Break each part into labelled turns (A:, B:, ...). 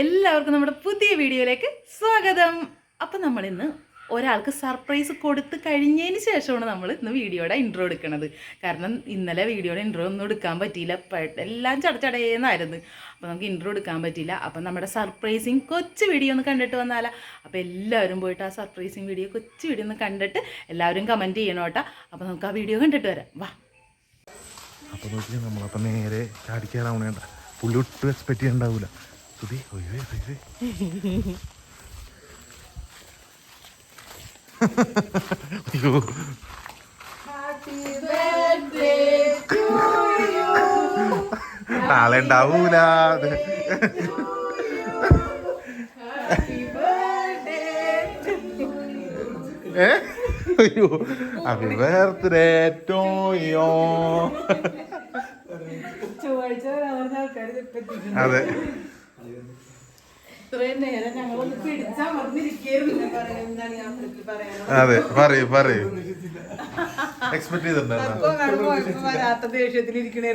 A: എല്ലാവർക്കും നമ്മുടെ പുതിയ വീഡിയോയിലേക്ക് സ്വാഗതം. അപ്പം നമ്മളിന്ന് ഒരാൾക്ക് സർപ്രൈസ് കൊടുത്ത് കഴിഞ്ഞതിന് ശേഷമാണ് നമ്മൾ ഇന്ന് വീഡിയോയുടെ ഇൻട്രോ എടുക്കുന്നത്. കാരണം ഇന്നലെ വീഡിയോയുടെ ഇൻട്രോ ഒന്നും എടുക്കാൻ പറ്റിയില്ല, എല്ലാം ചടച്ചടയെന്നായിരുന്നു. അപ്പോൾ നമുക്ക് ഇൻട്രോ എടുക്കാൻ പറ്റിയില്ല. അപ്പം നമ്മുടെ സർപ്രൈസിങ് കൊച്ചു വീഡിയോ ഒന്ന് കണ്ടിട്ട് വന്നാലാ. അപ്പോൾ എല്ലാവരും പോയിട്ട് ആ സർപ്രൈസിങ് വീഡിയോ കൊച്ചു വീഡിയോ ഒന്ന് കണ്ടിട്ട് എല്ലാവരും കമൻറ്റ് ചെയ്യണം കേട്ടോ. അപ്പോൾ നമുക്ക് ആ വീഡിയോ കണ്ടിട്ട് വരാം. വാ.
B: അപ്പോൾ നോക്കി നമ്മളപ്പോൾ നേരെ ചാടിക്കാറാവണേണ്ട. പുള്ളി ഒട്ടും എക്സ്പെക്ട് ചെയ്യാണ്ടാവില്ല. അയ്യോ നാളെ ഉണ്ടാവൂല. അയ്യോ ഹാപ്പി ബർത്ത്ഡേ ടു യു. അതെ അതെ പറയൂ പറയൂ. എക്സ്പെക്ട്
C: ചെയ്തിട്ടുണ്ടായിരുന്നു ദേഷ്യത്തിലിരിക്കണേ.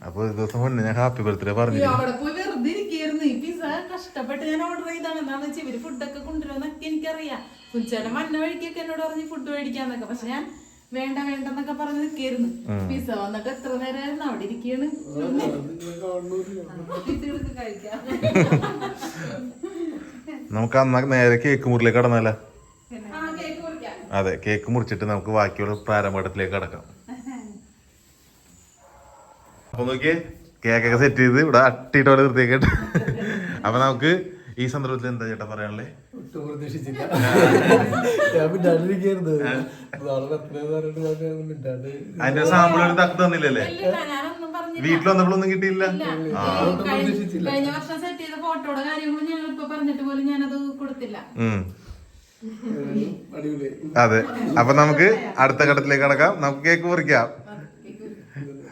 B: അപ്പൊ ഒരു ദിവസം മുന്നേ ഞാൻ ഹാപ്പി ബർത്ത്ഡേ പറഞ്ഞു.
A: അവിടെ പോയി വെറുതെ ഇരിക്കായിരുന്നു. ഈ പിസ്സ കഷ്ടപ്പെട്ട് ഞാൻ ഓർഡർ ചെയ്താണ്. എന്താണെന്ന് വെച്ചാൽ ഇവര് ഫുഡൊക്കെ കൊണ്ടുവരുമെന്നൊക്കെ എനിക്കറിയാം. കുഞ്ചേട്ടൻ മഞ്ഞ വഴിക്കൊക്കെ എന്നോട് പറഞ്ഞ് ഫുഡ് മേടിക്കാന്നൊക്കെ. പക്ഷെ ഞാൻ വേണ്ട വേണ്ടെന്നൊക്കെ പറഞ്ഞ് നിൽക്കായിരുന്നു. പിസ്സ വന്നിട്ട് എത്ര നേരമായിരുന്നു അവിടെ ഇരിക്കാണ്. കഴിക്കാം.
B: നമുക്ക് അന്നാ നേരെ കേക്ക് മുറിലേക്ക് കടന്നാല. അതെ, കേക്ക് മുറിച്ചിട്ട് നമുക്ക് ബാക്കിയുള്ള പ്രാരംഭഘട്ടത്തിലേക്ക് കടക്കാം. അപ്പൊ നോക്കിയേ, കേക്കൊക്കെ സെറ്റ് ചെയ്ത് ഇവിടെ അട്ടിട്ടോടെ നിർത്തിയേക്കട്ടെ. അപ്പൊ നമുക്ക് ഈ സന്ദർഭത്തിൽ എന്താ ചേട്ടാ പറയാനുള്ളത്? അതിന്റെ സാമ്പിൾ ഒരു തക്ക് തന്നില്ലല്ലേ? വീട്ടിൽ വന്നപ്പോഴൊന്നും കിട്ടിയില്ല.
A: കഴിഞ്ഞ വർഷം സെറ്റ് ചെയ്ത ഫോട്ടോയുടെ കാര്യങ്ങളും ഞങ്ങൾ ഇപ്പൊ പറഞ്ഞിട്ട് പോലും ഞാനത് കൊടുത്തില്ല.
B: അതെ, അപ്പൊ നമുക്ക് അടുത്ത ഘട്ടത്തിലേക്ക് കടക്കാം. നമുക്ക് കേക്ക് മുറിക്കാം.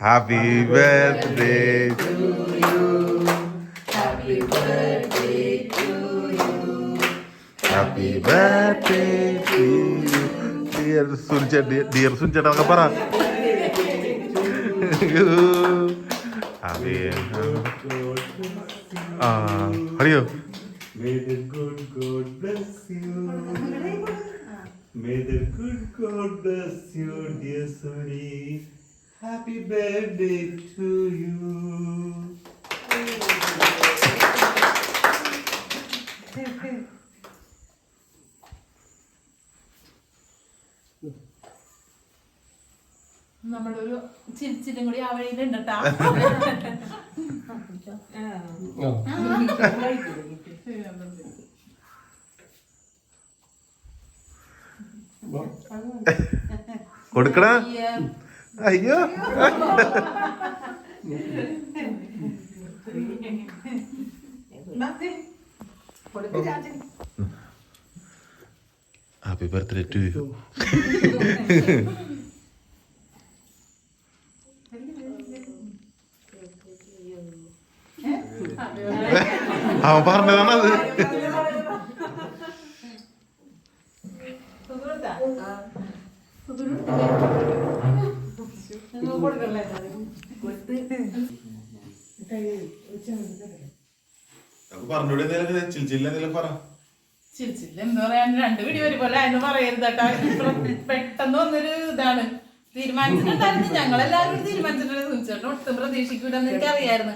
B: Happy birthday to you. Happy birthday to you. Happy birthday to you. Dear സുനിച്ചേട്ടാ, ഡിയർ സുനിച്ചേട്ടാ ഒക്കെ പറ. അറിയോ?
D: May the good God bless you. May the good God bless you, dear Suri. Happy birthday to you.
A: നമ്മളൊരു ചിരിച്ചിലും കൂടി ആ വഴിയിലുണ്ട് കേട്ടാ.
B: കൊടുക്കണ. അയ്യോ ഹാപ്പി ബർത്ത്ഡേ ടു യു. അവൻ പറഞ്ഞതാണത്.
A: ചിരിച്ചില്ല എന്ന് പറയാൻ രണ്ട് വീഡിയോ ഒരുപോലെ അതിന് പറയരുത് കേട്ടാ. പെട്ടെന്ന് വന്നൊരു ഇതാണ്. തീരുമാനിച്ചിട്ടുണ്ടായിരുന്നു, ഞങ്ങളെല്ലാവരും തീരുമാനിച്ചിട്ടുണ്ട്. സുനിച്ചേട്ടൻ ഒട്ടും പ്രതീക്ഷിക്കൂലെന്ന് എനിക്ക് അറിയായിരുന്നു.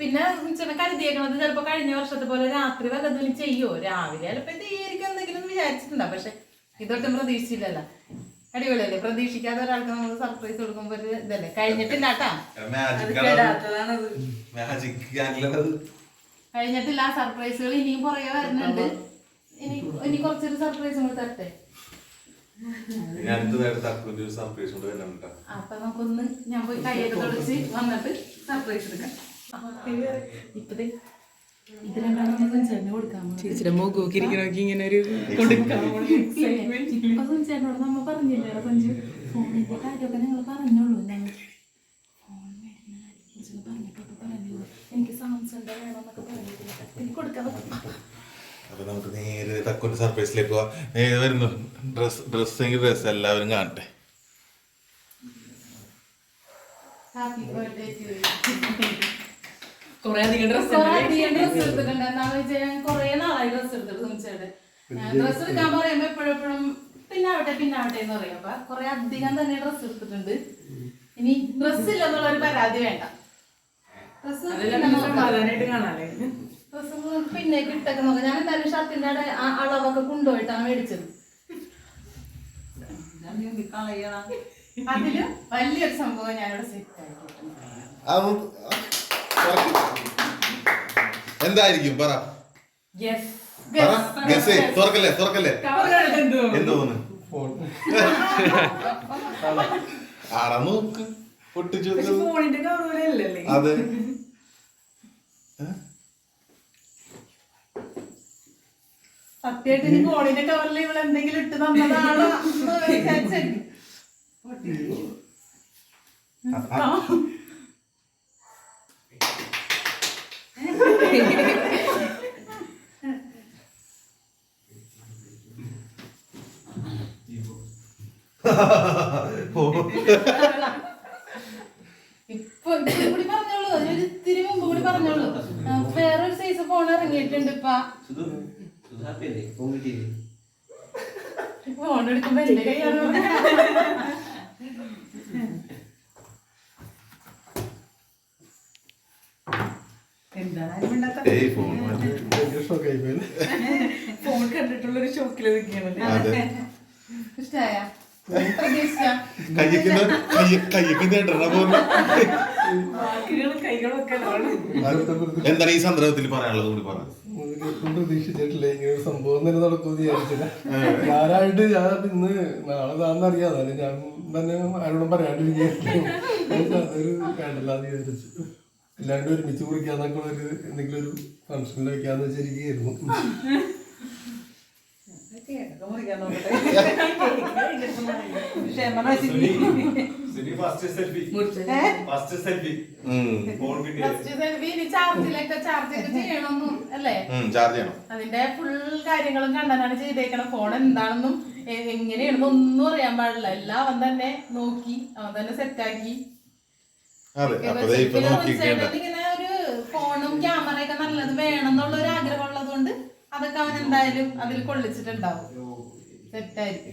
A: പിന്നെ സുനിച്ചേട്ടൻ കരുതിയേക്കണത് ചിലപ്പോ കഴിഞ്ഞ വർഷത്തെ പോലെ രാത്രി വല്ലതും ചെയ്യോ, രാവിലെ ചിലപ്പോ തീയിരിക്കും എന്തെങ്കിലും വിചാരിച്ചിട്ടുണ്ടാവും. പക്ഷെ ഇതൊട്ടും പ്രതീക്ഷിച്ചില്ലല്ലോ. അടിപൊളിയല്ലേ? പ്രതീക്ഷിക്കാതെ ഒരാൾക്ക് നമ്മൾ സർപ്രൈസ് കൊടുക്കുമ്പോ ഒരു ഇതല്ലേ. കഴിഞ്ഞിട്ടില്ല കേട്ടാ, കഴിഞ്ഞിട്ടില്ല. സർപ്രൈസുകൾ ഇനിയും പുറകെ വരുന്നുണ്ട്. ഇനി കുറച്ചൊരു സർപ്രൈസ് കൂടി തരട്ടെ. അപ്പൊ നമുക്കൊന്ന് ഞാൻ പോയി കൈയൊക്കെ തുടച്ച് വന്നിട്ട് സർപ്രൈസ് എടുക്കാം. ഇപ്പത് ഇത് രണ്ടാണ് ഞാൻ സുനിച്ചേട്ടന് കൊടുക്കാൻ. സുനിച്ചേട്ടനോട് നമ്മ പറഞ്ഞില്ലേ കൊഞ്ച് ഫോണിന്റെ കാര്യമൊക്കെ ഞങ്ങൾ പറഞ്ഞോളൂ. ഞങ്ങൾ ഫോൺ മേടിക്കുന്ന കാര്യം പറഞ്ഞിട്ടൊക്കെ പറഞ്ഞു. എനിക്ക് സാംസങ് വേണമെന്നൊക്കെ പറഞ്ഞിട്ടില്ല, കൊടുക്കാൻ.
B: അപ്പൊ നമുക്ക് നേരെ തക്കൊരു സർപ്രൈസിലേക്ക് പോവാം. നേരെ വരുന്നു. ഡ്രസ്സെങ്കിൽ ഡ്രസ്സ് എല്ലാവരും കാണട്ടെ.
A: ഹാപ്പി ബർത്ത്ഡേ ടു
C: കൊറേ അധികം ഡ്രസ്
A: ഡ്രസ് എടുത്തിട്ടുണ്ട്. എന്താണെന്ന് വെച്ചാൽ ഞാൻ കുറേ നാളായി ഡ്രസ് എടുത്തിട്ട് സുമിച്ചേടെ. ഡ്രസ് എടുക്കാൻ പറയുമ്പോ എപ്പോഴും പിന്നാവട്ടെ എന്ന് പറയും. അപ്പൊ കുറെ അധികം തന്നെ ഡ്രസ് എടുത്തിട്ടുണ്ട്. ഇനി ഡ്രസ് ഇല്ലെന്നുള്ളൊരു പരാതി വേണ്ട.
C: സമാധാനായിട്ട് കാണാല്ലേ.
A: ഡ്രസ് പിന്നെ ഇട്ടൊക്കെ നോക്കാം. ഞാൻ എന്തായാലും ഷർട്ടിന്റെ അളവൊക്കെ കൊണ്ടുപോയിട്ടാണ് മേടിച്ചത്. അതില് വലിയൊരു സംഭവം ഞാനിവിടെ സെറ്റ് ആക്കിയിട്ടുണ്ട്.
B: എന്തായിരിക്കും പറ തുറക്കല്ലേ എന്തോന്ന് ആടാ നോക്ക് പൊട്ടിച്ചു
C: ഫോണിന്റെ കവറല്ലേ?
B: അതെ
A: സത്യമായിട്ട് ഇനി ഫോണിന്റെ കവറിൽ ഇവിടെ എന്തെങ്കിലും ഇട്ട് തന്നതാണോ ഇപ്പൊ കൂടി പറഞ്ഞോളൂ. അതിനൊരു ഇത്തിരി മുമ്പ് കൂടി പറഞ്ഞോളൂ. വേറൊരു സൈസ് ഫോൺ ഇറങ്ങിയിട്ടുണ്ട്. ഫോൺ എടുക്കുമ്പോ എന്റെ കൈയാണ്.
C: ഫോൺ കണ്ടിട്ടുള്ളൊരു ഷോക്കില് നിൽക്കുകയാണ്.
A: ഇഷ്ടായ
B: എന്താണ് ഈ സന്ദർഭത്തിൽ പറയാനുള്ളത് കൂടി പറഞ്ഞു.
E: പ്രതീക്ഷിച്ചിട്ടില്ല ഇങ്ങനെ ഒരു സംഭവം തന്നെ നടക്കുമെന്ന് വിചാരിച്ചില്ല. ഞാനായിട്ട് ഞാൻ ഇന്ന് നാളെ താന്നറിയാതെ ഞാൻ തന്നെ ആരോടും പറയാണ്ടിരിക്കുകയായിരുന്നു. അതൊരു വേണ്ടല്ലാന്ന് വിചാരിച്ചു. എല്ലാവരും ഒരുമിച്ച് കുറിക്കാന്നൊക്കെ ഒരു എന്തെങ്കിലും ഒരു ഫംഗ്ഷനിൽ വെക്കാന്ന് വെച്ചിരിക്കുകയായിരുന്നു.
A: അതിന്റെ ഫുൾ കാര്യങ്ങളും കണ്ടനാണ് ചെയ്തേക്കണം. ഫോൺ എന്താണെന്നും എങ്ങനെയാണെന്നും ഒന്നും അറിയാൻ പാടില്ല. എല്ലാം അവൻ തന്നെ നോക്കി അവൻ തന്നെ സെറ്റാക്കി. ഇങ്ങനെ ഒരു ഫോണും ക്യാമറയൊക്കെ നല്ലത് വേണം എന്നുള്ള ഒരു ആഗ്രഹം ഉള്ളത് കൊണ്ട് അതൊക്കെ അവൻ എന്തായാലും അതിൽ കൊള്ളിച്ചിട്ടുണ്ടാവും. സെറ്റായിരിക്കും.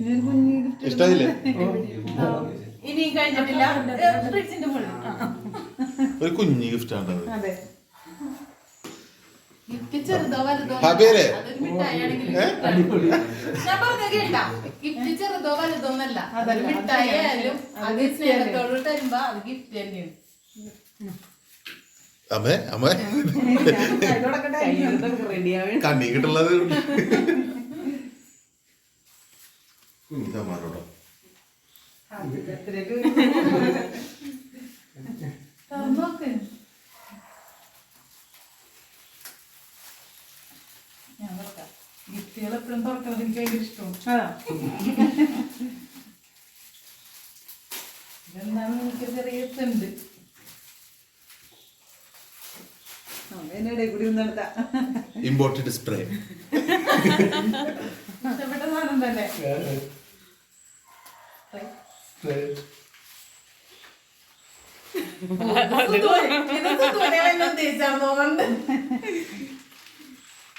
A: ഇനി കഴിഞ്ഞിട്ടില്ല. ഫ്രിഡ്ജിന്റെ മുകളിൽ
B: ഒരു കുഞ്ഞു ഗിഫ്റ്റ് ആണ്.
A: ഗിഫ്റ്റ് ചെറുതോ വലുതോ അതൊരു മിഠായി ആണെങ്കിൽ ഞാൻ പറഞ്ഞ കേട്ടാ. ഗിഫ്റ്റ് ചെറുതോ വലുതോ എന്നല്ല, അതൊരു മിഠായി ആയാലും അത് സ്നേഹത്തോട് തരുമ്പോ അത് ഗിഫ്റ്റ് തന്നെയാണ്.
B: കണ്ണി കിട്ടുള്ളത്
A: നോക്ക്. ഞാൻ തുറക്കാം. ഗിഫ്റ്റുകൾ എപ്പോഴും തുറക്കുന്നത് എനിക്ക് ഭയങ്കര ഇഷ്ടമാണ്. ഇതെന്താണെന്ന് എനിക്ക് ചെറിയ ഉണ്ട്.
B: ഇമ്പോർട്ടഡ് സ്പ്രേ
A: ഇഷ്ടപ്പെട്ട സാധനം തന്നെ.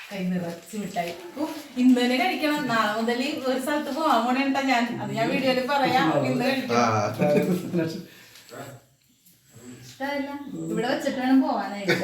A: കൈ നിറച്ച് മിഠായി. ഇന്ന് തന്നെ കഴിക്കണം. നാളെ മുതൽ ഒരു സ്ഥലത്ത് പോവാൻ പോണേട്ടാ ഞാൻ. അത് ഞാൻ വീഡിയോയില് പറയാം. ഇന്ന് കഴിക്കണം. ഇഷ്ടമല്ല ഇവിടെ വെച്ചിട്ട് വേണം പോവാനായിട്ട്.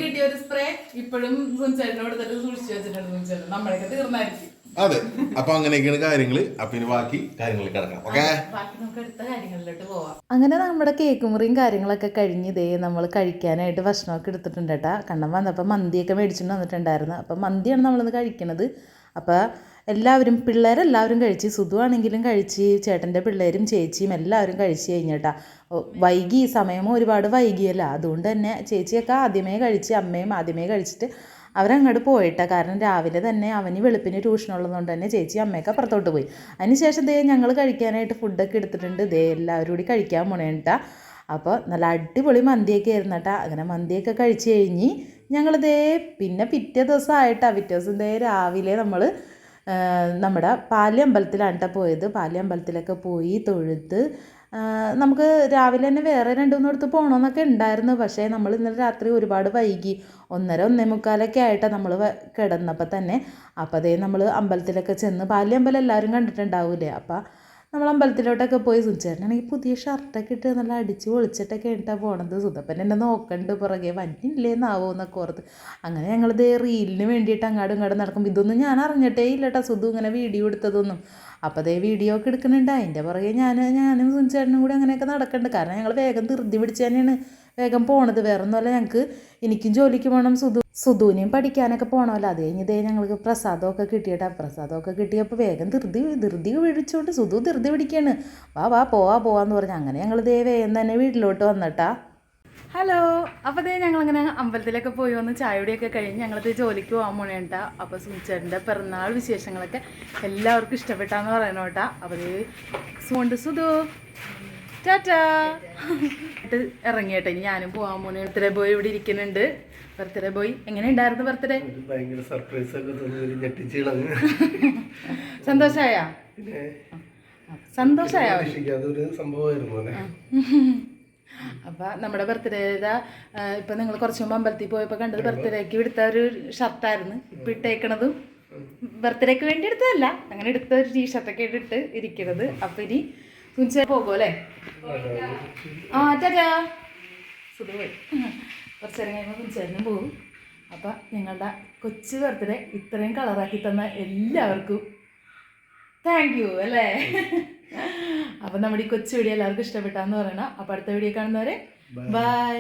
A: കിട്ടിയ ഒരു സ്പ്രേ ഇപ്പോഴും സുനിച്ചേട്ടനെ കൊടുത്തിട്ട് സൂക്ഷിച്ചു വെച്ചിട്ടുണ്ട്. സുനിച്ചേട്ടൻ നമ്മളൊക്കെ തീർന്നായിരിക്കും.
B: അതെ. അപ്പൊ അങ്ങനെയൊക്കെയാണ് കാര്യങ്ങള്. അപ്പൊ ഇനി ബാക്കി കാര്യങ്ങളിൽ കിടക്കാം. ഓക്കെ,
A: ബാക്കി നമുക്ക് അടുത്ത കാര്യങ്ങളിലോട്ട് പോവാം.
F: അങ്ങനെ നമ്മുടെ കേക്ക് മുറിയും കാര്യങ്ങളൊക്കെ കഴിഞ്ഞ് ഇതേ നമ്മൾ കഴിക്കാനായിട്ട് ഭക്ഷണമൊക്കെ എടുത്തിട്ടുണ്ട് കേട്ടോ. കണ്ണം വന്നപ്പോൾ മന്തിയൊക്കെ മേടിച്ചിട്ട് വന്നിട്ടുണ്ടായിരുന്നു. അപ്പം മന്തിയാണ് നമ്മളിന്ന് കഴിക്കുന്നത്. അപ്പോൾ എല്ലാവരും പിള്ളേരെല്ലാവരും കഴിച്ച്, സുധുവാണെങ്കിലും കഴിച്ച്, ചേട്ടൻ്റെ പിള്ളേരും ചേച്ചിയും എല്ലാവരും കഴിച്ച് കഴിഞ്ഞിട്ടാ. വൈകി, സമയവും ഒരുപാട് വൈകിയല്ല. അതുകൊണ്ട് തന്നെ ചേച്ചിയൊക്കെ ആദ്യമേ കഴിച്ച്, അമ്മയും ആദ്യമേ കഴിച്ചിട്ട് അവരങ്ങോട്ട് പോയിട്ടാ. കാരണം രാവിലെ തന്നെ അവന് വെളുപ്പിന് ട്യൂഷനുള്ളതുകൊണ്ട് തന്നെ ചേച്ചി അമ്മയൊക്കെ അപ്പുറത്തോട്ട് പോയി. അതിനുശേഷം ദേ ഞങ്ങൾ കഴിക്കാനായിട്ട് ഫുഡൊക്കെ എടുത്തിട്ടുണ്ട്. ദേ എല്ലാവരും കൂടി കഴിക്കാൻ പോണേട്ടാ. അപ്പോൾ നല്ല അടിപൊളി മന്തിയൊക്കെ ആയിരുന്നു കേട്ടോ. അങ്ങനെ മന്തിയൊക്കെ കഴിച്ച് കഴിഞ്ഞ് ഞങ്ങൾ ദേ പിന്നെ പിറ്റേ ദിവസം ആയിട്ടാ. പിറ്റേ ദിവസം ദേ രാവിലെ നമ്മൾ നമ്മുടെ പാലി അമ്പലത്തിലാണ് കേട്ടോ പോയത്. പാലി അമ്പലത്തിലൊക്കെ പോയി തൊഴുത് നമുക്ക് രാവിലെ തന്നെ വേറെ 2-3 പോകണമെന്നൊക്കെ ഉണ്ടായിരുന്നു. പക്ഷേ നമ്മൾ ഇന്നലെ രാത്രി ഒരുപാട് വൈകി 1:30-1:45 ആയിട്ടാണ് നമ്മൾ കിടന്നപ്പോൾ തന്നെ. അപ്പോൾ അതേ നമ്മൾ അമ്പലത്തിലൊക്കെ ചെന്ന്, പാലി അമ്പലം എല്ലാവരും കണ്ടിട്ടുണ്ടാവില്ലേ, അപ്പോൾ നമ്മൾ അമ്പലത്തിലോട്ടൊക്കെ പോയി. സുചേട്ടനാണെങ്കിൽ പുതിയ ഷർട്ടൊക്കെ ഇട്ട് നല്ല അടിച്ച് പൊളിച്ചിട്ടൊക്കെ ആയിട്ടാണ് പോണത്. സുധപ്പൻ എന്നെ നോക്കണ്ട് പുറകെ വന്നില്ലേന്നാവോ എന്നൊക്കെ ഓർത്ത്. അങ്ങനെ ഞങ്ങളിത് റീലിന് വേണ്ടിയിട്ട് അങ്ങാടും ഇങ്ങോട്ടും നടക്കുമ്പോൾ ഇതൊന്നും ഞാൻ അറിഞ്ഞിട്ടേ ഇല്ല കേട്ടോ സുധു ഇങ്ങനെ വീഡിയോ എടുത്തതൊന്നും. അപ്പോൾ അതേ വീഡിയോ ഒക്കെ എടുക്കുന്നുണ്ട്. അതിൻ്റെ പുറകെ ഞാനും സുചേട്ടനും കൂടി അങ്ങനെയൊക്കെ നടക്കുന്നുണ്ട്. കാരണം ഞങ്ങൾ വേഗം ധൃതി പിടിച്ച് തന്നെയാണ് വേഗം പോണത്. വേറെ ഒന്നുമല്ല, ഞങ്ങൾക്ക് എനിക്കും ജോലിക്ക് പോകണം, സുധുവിനെയും പഠിക്കാനൊക്കെ പോകണമല്ലോ. അത് കഴിഞ്ഞതേ ഞങ്ങൾക്ക് പ്രസാദമൊക്കെ കിട്ടിയിട്ടാ. പ്രസാദമൊക്കെ കിട്ടിയപ്പോൾ വേഗം ധൃതി പിടിച്ചോണ്ട് സുധു ധൃതി പിടിക്കുകയാണ്. വാ പോവാന്ന് പറഞ്ഞു. അങ്ങനെ ഞങ്ങൾ വേഗം തന്നെ വീട്ടിലോട്ട് വന്നിട്ടാ.
A: ഹലോ, അപ്പോൾ ദേ ഞങ്ങളങ്ങനെ അമ്പലത്തിലൊക്കെ പോയി വന്ന് ചായയുടെയൊക്കെ കഴിഞ്ഞ് ഞങ്ങളത് ജോലിക്ക് പോകാൻ പോണേട്ടാ. അപ്പോൾ സുചേട്ടൻ്റെ പിറന്നാൾ വിശേഷങ്ങളൊക്കെ എല്ലാവർക്കും ഇഷ്ടപ്പെട്ടാന്ന് പറയണം കേട്ടാ. അപ്പോൾ സുണ്ട് സുധു ടാറ്റാ ഇറങ്ങിയേട്ടെ. ഇനി ഞാനും പോകാൻ പോണേ. ബർത്ത്ഡേ ബോയ് ഇവിടെ ഇരിക്കുന്നുണ്ട്. ബർത്ത്ഡേ ബോയ് എങ്ങനെ ഉണ്ടായിരുന്നു ബർത്ത്ഡേ?
E: ഭയങ്കര സർപ്രൈസ് ഒക്കെ തോന്നി, ഞെട്ടിച്ചിളങ്ങ്.
A: സന്തോഷമായ
E: അതൊരു സംഭവമായിരുന്നു അല്ലേ.
A: അപ്പം നമ്മുടെ ബർത്ത്ഡേയുടെ ഇപ്പം നിങ്ങൾ കുറച്ച് മുമ്പ് അമ്പലത്തിൽ പോയപ്പോൾ കണ്ടത് ബർത്ത്ഡേക്ക് എടുത്ത ഒരു ഷർട്ടായിരുന്നു. ഇപ്പം ഇട്ടേക്കണതും ബർത്ത്ഡേക്ക് വേണ്ടി എടുത്തതല്ല, അങ്ങനെ എടുത്ത ഒരു ടീഷർട്ടൊക്കെ ഇട്ടിട്ട് ഇരിക്കണത്. അപ്പം ഇനി സുനിച്ച പോകുമോ അല്ലേ? ടാറ്റാ സുധു പോയി. കുറച്ച് നേരം കഴിയുമ്പോൾ സുനിച്ചേട്ടനും പോകും. അപ്പം ഞങ്ങളുടെ കൊച്ചു ബർത്ത്ഡേ ഇത്രയും കളറാക്കി തന്ന എല്ലാവർക്കും താങ്ക് യു അല്ലേ. അപ്പം നമ്മുടെ ഈ കൊച്ചു വീഡിയോ എല്ലാവർക്കും ഇഷ്ടപ്പെട്ടാന്ന് പറയണം. അപ്പം അടുത്ത വീഡിയോ കാണുന്നവരെ ബൈ.